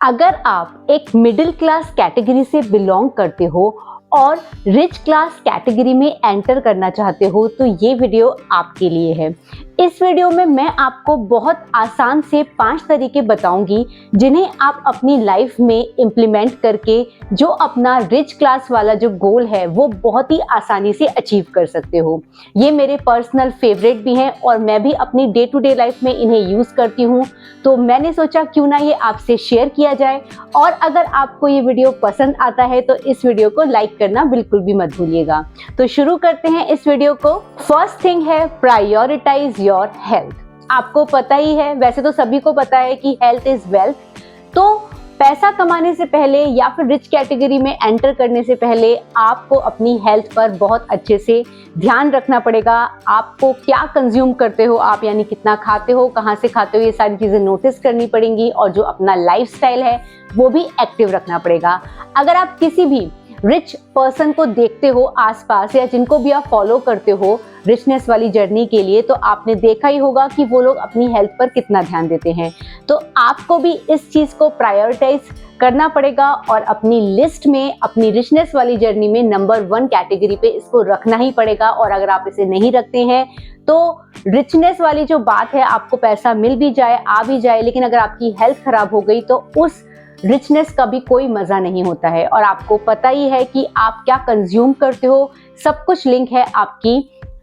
अगर आप एक मिडिल क्लास कैटेगरी से बिलोंग करते हो और रिच क्लास कैटेगरी में एंटर करना चाहते हो तो ये वीडियो आपके लिए है। इस वीडियो में मैं आपको बहुत आसान से 5 तरीके बताऊंगी जिन्हें आप अपनी लाइफ में इम्प्लीमेंट करके जो अपना रिच क्लास वाला जो गोल है वो बहुत ही आसानी से अचीव कर सकते हो। ये मेरे पर्सनल फेवरेट भी हैं और मैं भी अपनी डे टू डे लाइफ में इन्हें यूज़ करती हूँ, तो मैंने सोचा क्यों ना ये आपसे शेयर किया जाए। और अगर आपको ये वीडियो पसंद आता है तो इस वीडियो को लाइक करना बिल्कुल भी मत भूलिएगा। तो शुरू करते हैं इस वीडियो को। फर्स्ट थिंग है प्रायोरिटाइज योर हेल्थ। आपको पता ही है, वैसे तो सभी को पता है कि हेल्थ इज वेल्थ। तो पैसा कमाने से पहले या फिर रिच कैटेगरी में एंटर करने से पहले आपको अपनी हेल्थ पर बहुत अच्छे से ध्यान रखना पड़ेगा। आपको क्या कंज्यूम करते हो आप, यानी कितना खाते हो, कहाँ से खाते हो, ये सारी चीज़ें नोटिस करनी पड़ेंगी। और जो अपना लाइफस्टाइल है वो भी एक्टिव रखना पड़ेगा। अगर आप किसी भी रिच पर्सन को देखते हो आसपास या जिनको भी आप फॉलो करते हो रिचनेस वाली जर्नी के लिए, तो आपने देखा ही होगा कि वो लोग अपनी हेल्थ पर कितना ध्यान देते हैं। तो आपको भी इस चीज़ को प्रायोरिटाइज करना पड़ेगा और अपनी लिस्ट में अपनी रिचनेस वाली जर्नी में नंबर 1 कैटेगरी पे इसको रखना ही पड़ेगा। और अगर आप इसे नहीं रखते हैं तो रिचनेस वाली जो बात है, आपको पैसा मिल भी जाए, आ भी जाए, लेकिन अगर आपकी हेल्थ खराब हो गई तो उस रिचनेस का भी कोई मज़ा नहीं होता है। और आपको पता ही है कि आप क्या कंज्यूम करते हो, सब कुछ लिंक है आपकी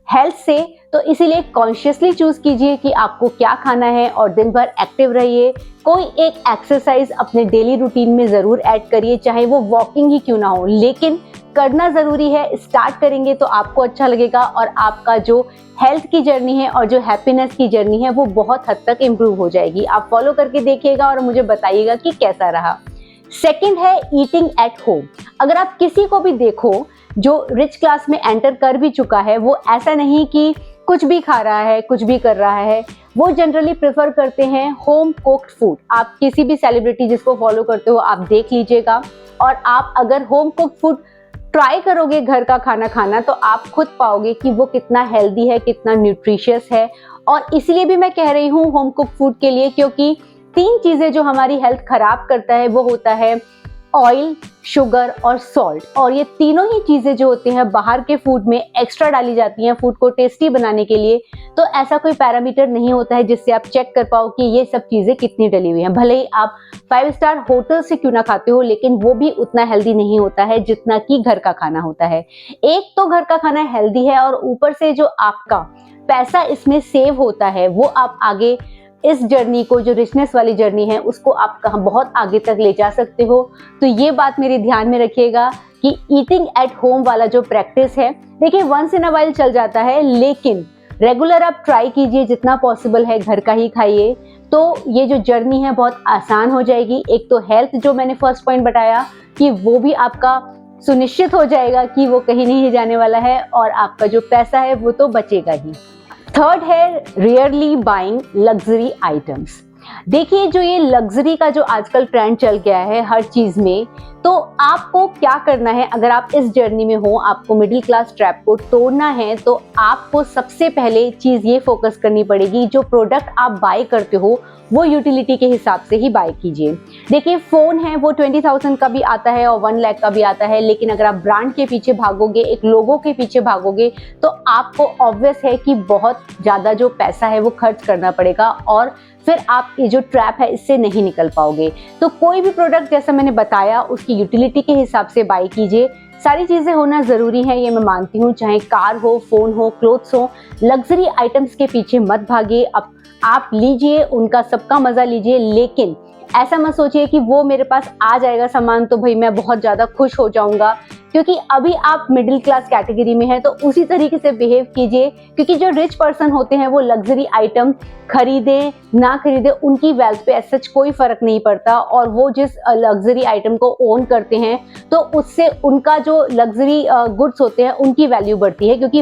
हेल्थ से। तो इसीलिए कॉन्शियसली चूज कीजिए कि आपको क्या खाना है और दिन भर एक्टिव रहिए। कोई एक एक्सरसाइज अपने डेली रूटीन में ज़रूर ऐड करिए, चाहे वो वॉकिंग ही क्यों ना हो, लेकिन करना ज़रूरी है। स्टार्ट करेंगे तो आपको अच्छा लगेगा और आपका जो हेल्थ की जर्नी है और जो हैप्पीनेस की जर्नी है वो बहुत हद तक इम्प्रूव हो जाएगी। आप फॉलो करके देखिएगा और मुझे बताइएगा कि कैसा रहा। सेकंड है ईटिंग एट होम। अगर आप किसी को भी देखो जो रिच क्लास में एंटर कर भी चुका है, वो ऐसा नहीं कि कुछ भी खा रहा है, कुछ भी कर रहा है, वो जनरली प्रेफर करते हैं होम कुक्ड फूड। आप किसी भी सेलिब्रिटी जिसको फॉलो करते हो आप देख लीजिएगा, और आप अगर होम कुक्ड फूड ट्राई करोगे घर का खाना खाना तो आप खुद पाओगे कि वो कितना हेल्दी है, कितना न्यूट्रिशियस है। और इसलिए भी मैं कह रही हूँ होम कुक फूड के लिए, क्योंकि 3 चीज़ें जो हमारी हेल्थ खराब करता है वो होता है ऑयल, शुगर और सॉल्ट। और ये तीनों ही चीज़ें जो होती हैं बाहर के फूड में एक्स्ट्रा डाली जाती हैं फूड को टेस्टी बनाने के लिए। तो ऐसा कोई पैरामीटर नहीं होता है जिससे आप चेक कर पाओ कि ये सब चीज़ें कितनी डली हुई हैं। भले ही आप 5 स्टार होटल से क्यों ना खाते हो, लेकिन वो भी उतना हेल्दी नहीं होता है जितना कि घर का खाना होता है। एक तो घर का खाना हेल्दी है और ऊपर से जो आपका पैसा इसमें सेव होता है वो आप आगे इस जर्नी को, जो रिचनेस वाली जर्नी है, उसको आप कहाँ बहुत आगे तक ले जा सकते हो। तो ये बात मेरे ध्यान में रखिएगा कि ईटिंग एट होम वाला जो प्रैक्टिस है, देखिए वंस इन अ वाइल चल जाता है, लेकिन रेगुलर आप ट्राई कीजिए, जितना पॉसिबल है घर का ही खाइए। तो ये जो जर्नी है बहुत आसान हो जाएगी। एक तो हेल्थ, जो मैंने फर्स्ट पॉइंट बताया, कि वो भी आपका सुनिश्चित हो जाएगा कि वो कहीं नहीं जाने वाला है, और आपका जो पैसा है वो तो बचेगा ही। थर्ड है रियरली बाइंग लग्जरी आइटम्स। देखिए जो ये लग्जरी का जो आजकल ट्रेंड चल गया है हर चीज़ में, तो आपको क्या करना है, अगर आप इस जर्नी में हो, आपको मिडिल क्लास ट्रैप को तोड़ना है, तो आपको सबसे पहले चीज़ ये फोकस करनी पड़ेगी, जो प्रोडक्ट आप बाय करते हो वो यूटिलिटी के हिसाब से ही बाय कीजिए। देखिए फ़ोन है वो 20,000 का भी आता है और 1 लाख का भी आता है, लेकिन अगर आप ब्रांड के पीछे भागोगे, एक लोगो के पीछे भागोगे, तो आपको ऑब्वियस है कि बहुत ज़्यादा जो पैसा है वो खर्च करना पड़ेगा और फिर आप ये जो ट्रैप है इससे नहीं निकल पाओगे। तो कोई भी प्रोडक्ट, जैसा मैंने बताया, उसकी यूटिलिटी के हिसाब से बाय कीजिए। सारी चीज़ें होना ज़रूरी है, ये मैं मानती हूँ, चाहे कार हो, फ़ोन हो, क्लोथ्स हो। लग्जरी आइटम्स के पीछे मत भागिए। अब आप लीजिए, उनका सबका मज़ा लीजिए, लेकिन ऐसा मत सोचिए कि वो मेरे पास आ जाएगा सामान तो भाई मैं बहुत ज़्यादा खुश हो जाऊँगा। क्योंकि अभी आप मिडिल क्लास कैटेगरी में हैं तो उसी तरीके से बिहेव कीजिए, क्योंकि जो रिच पर्सन होते हैं वो लग्जरी आइटम खरीदें ना खरीदें, उनकी वेल्थ पे ऐसा सच कोई फ़र्क नहीं पड़ता। और वो जिस लग्जरी आइटम को ओन करते हैं तो उससे उनका जो लग्जरी गुड्स होते हैं उनकी वैल्यू बढ़ती है, क्योंकि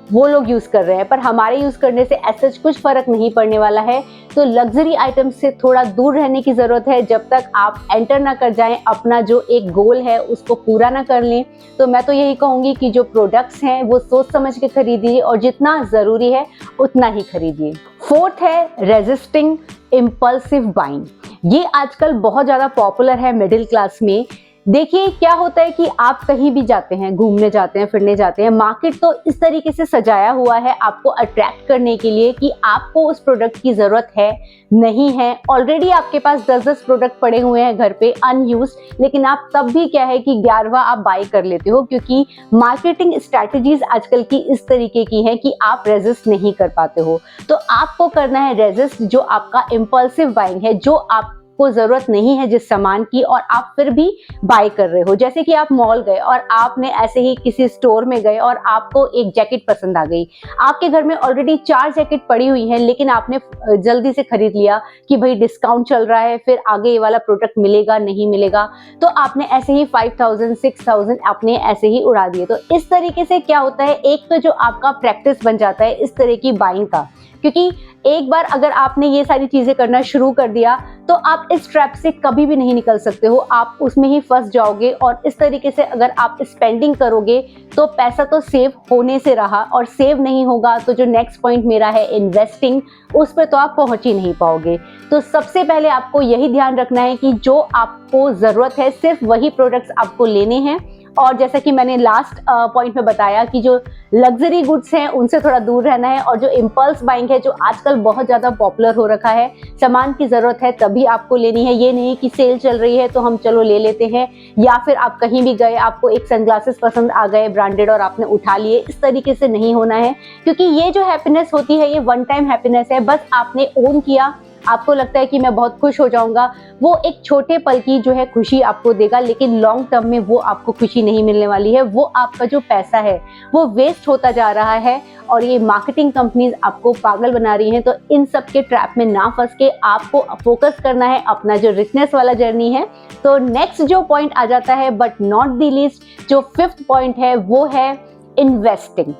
वो लोग यूज़ कर रहे हैं, पर हमारे यूज़ करने से ऐसा कुछ फ़र्क नहीं पड़ने वाला है। तो लग्जरी आइटम से थोड़ा दूर रहने की ज़रूरत है जब तक आप एंटर ना कर जाएं, अपना जो एक गोल है उसको पूरा ना कर लें। तो मैं तो यही कहूँगी कि जो प्रोडक्ट्स हैं वो सोच समझ के खरीदिए और जितना ज़रूरी है उतना ही खरीदिए। फोर्थ है रेजिस्टिंग इम्पल्सिव बाइंग। ये आजकल बहुत ज़्यादा पॉपुलर है मिडिल क्लास में। देखिए क्या होता है कि आप कहीं भी जाते हैं, घूमने जाते हैं, फिरने जाते हैं, मार्केट तो इस तरीके से सजाया हुआ है आपको अट्रैक्ट करने के लिए कि आपको उस प्रोडक्ट की ज़रूरत है, नहीं है। ऑलरेडी आपके पास 10-10 प्रोडक्ट पड़े हुए हैं घर पे अनयूज्ड, लेकिन आप तब भी क्या है कि 11वां आप बाय कर लेते हो, क्योंकि मार्केटिंग स्ट्रैटेजीज आजकल की इस तरीके की हैं कि आप रेजिस्ट नहीं कर पाते हो। तो आपको करना है रेजिस्ट, जो आपका इम्पल्सिव बाइंग है, जो आप को जरूरत नहीं है जिस सामान की और आप फिर भी बाय कर रहे हो। जैसे कि आप मॉल गए और आपने ऐसे ही किसी स्टोर में गए और आपको एक जैकेट पसंद आ गई। आपके घर में ऑलरेडी 4 जैकेट पड़ी हुई हैं, लेकिन आपने जल्दी से खरीद लिया कि भाई डिस्काउंट चल रहा है, फिर आगे ये वाला प्रोडक्ट मिलेगा नहीं मिलेगा, तो आपने ऐसे ही 5000 6000 आपने ऐसे ही उड़ा दिए। तो इस तरीके से क्या होता है, एक तो जो आपका प्रैक्टिस बन जाता है इस तरह की बाइंग का, क्योंकि एक बार अगर आपने ये सारी चीजें करना शुरू कर दिया तो आप इस ट्रैप से कभी भी नहीं निकल सकते हो, आप उसमें ही फंस जाओगे। और इस तरीके से अगर आप स्पेंडिंग करोगे तो पैसा तो सेव होने से रहा, और सेव नहीं होगा तो जो नेक्स्ट पॉइंट मेरा है इन्वेस्टिंग, उस पर तो आप पहुंच ही नहीं पाओगे। तो सबसे पहले आपको यही ध्यान रखना है कि जो आपको जरूरत है सिर्फ वही प्रोडक्ट्स आपको लेने हैं। और जैसा कि मैंने लास्ट पॉइंट में बताया कि जो लग्जरी गुड्स हैं उनसे थोड़ा दूर रहना है, और जो इम्पल्स बाइंग है जो आजकल बहुत ज़्यादा पॉपुलर हो रखा है, सामान की ज़रूरत है तभी आपको लेनी है, ये नहीं कि सेल चल रही है तो हम चलो ले लेते हैं, या फिर आप कहीं भी गए आपको एक सनग्लासेस पसंद आ गए ब्रांडेड और आपने उठा लिए। इस तरीके से नहीं होना है, क्योंकि ये जो हैप्पीनेस होती है ये वन टाइम हैप्पीनेस है। बस आपने ओन किया, आपको लगता है कि मैं बहुत खुश हो जाऊंगा, वो एक छोटे पल की जो है खुशी आपको देगा, लेकिन लॉन्ग टर्म में वो आपको खुशी नहीं मिलने वाली है। वो आपका जो पैसा है वो वेस्ट होता जा रहा है, और ये मार्केटिंग कंपनीज आपको पागल बना रही हैं। तो इन सब के ट्रैप में ना फंस के आपको फोकस करना है अपना जो रिचनेस वाला जर्नी है। तो नेक्स्ट जो पॉइंट आ जाता है, बट नॉट द लीस्ट, जो 5th पॉइंट है वो है इन्वेस्टिंग।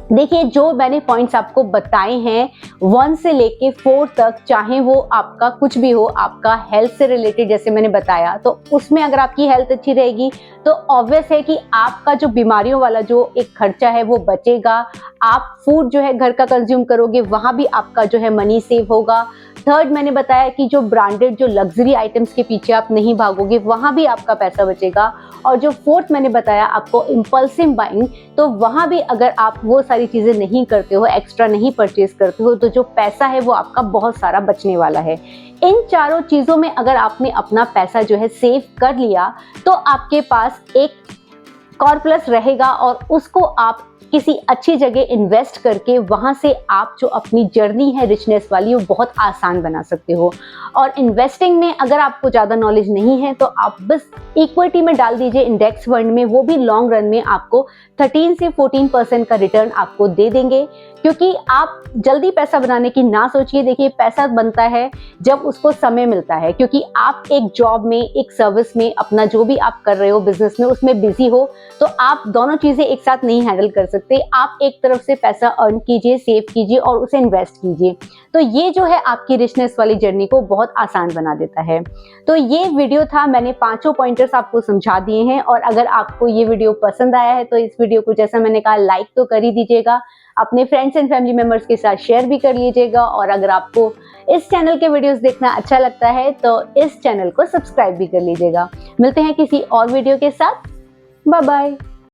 देखिए जो मैंने पॉइंट्स आपको बताए हैं 1 से लेके 4 तक, चाहे वो आपका कुछ भी हो, आपका हेल्थ से रिलेटेड जैसे मैंने बताया, तो उसमें अगर आपकी हेल्थ अच्छी रहेगी तो ऑब्वियस है कि आपका जो बीमारियों वाला जो एक खर्चा है वो बचेगा। आप फूड जो है घर का कंज्यूम करोगे, वहाँ भी आपका जो है मनी सेव होगा। 3rd मैंने बताया कि जो ब्रांडेड जो लग्जरी आइटम्स के पीछे आप नहीं भागोगे, वहाँ भी आपका पैसा बचेगा। और जो 4th मैंने बताया आपको इम्पल्सिव बाइंग, तो वहाँ भी अगर आप वो सारी चीज़ें नहीं करते हो, एक्स्ट्रा नहीं परचेज करते हो, तो जो पैसा है वो आपका बहुत सारा बचने वाला है। इन चारों चीज़ों में अगर आपने अपना पैसा जो है सेव कर लिया तो आपके पास एक कॉर्पस रहेगा, और उसको आप किसी अच्छी जगह इन्वेस्ट करके वहाँ से आप जो अपनी जर्नी है रिचनेस वाली वो बहुत आसान बना सकते हो। और इन्वेस्टिंग में अगर आपको ज़्यादा नॉलेज नहीं है तो आप बस इक्विटी में डाल दीजिए, इंडेक्स फंड में, वो भी लॉन्ग रन में आपको 13 से 14% का रिटर्न आपको दे देंगे। क्योंकि आप जल्दी पैसा बनाने की ना सोचिए। देखिए पैसा बनता है जब उसको समय मिलता है, क्योंकि आप एक जॉब में, एक सर्विस में, अपना जो भी आप कर रहे हो बिजनेस में, उसमें बिजी हो, तो आप दोनों चीज़ें एक साथ नहीं हैंडल कर सकते। आप एक तरफ से पैसा अर्न कीजिए, सेव कीजिए और उसे इन्वेस्ट कीजिए। तो ये जो है आपकी रिचनेस वाली जर्नी को बहुत आसान बना देता है। तो ये वीडियो था, मैंने 5 पॉइंटर्स आपको समझा दिए हैं। और अगर आपको ये वीडियो पसंद आया है तो इस वीडियो को, जैसा मैंने कहा, लाइक तो कर ही दीजिएगा, अपने फ्रेंड्स एंड फैमिली मेंबर्स के साथ शेयर भी कर लीजिएगा। और अगर आपको इस चैनल के वीडियोस देखना अच्छा लगता है तो इस चैनल को सब्सक्राइब भी कर लीजिएगा। मिलते हैं किसी और वीडियो के साथ। Bye bye.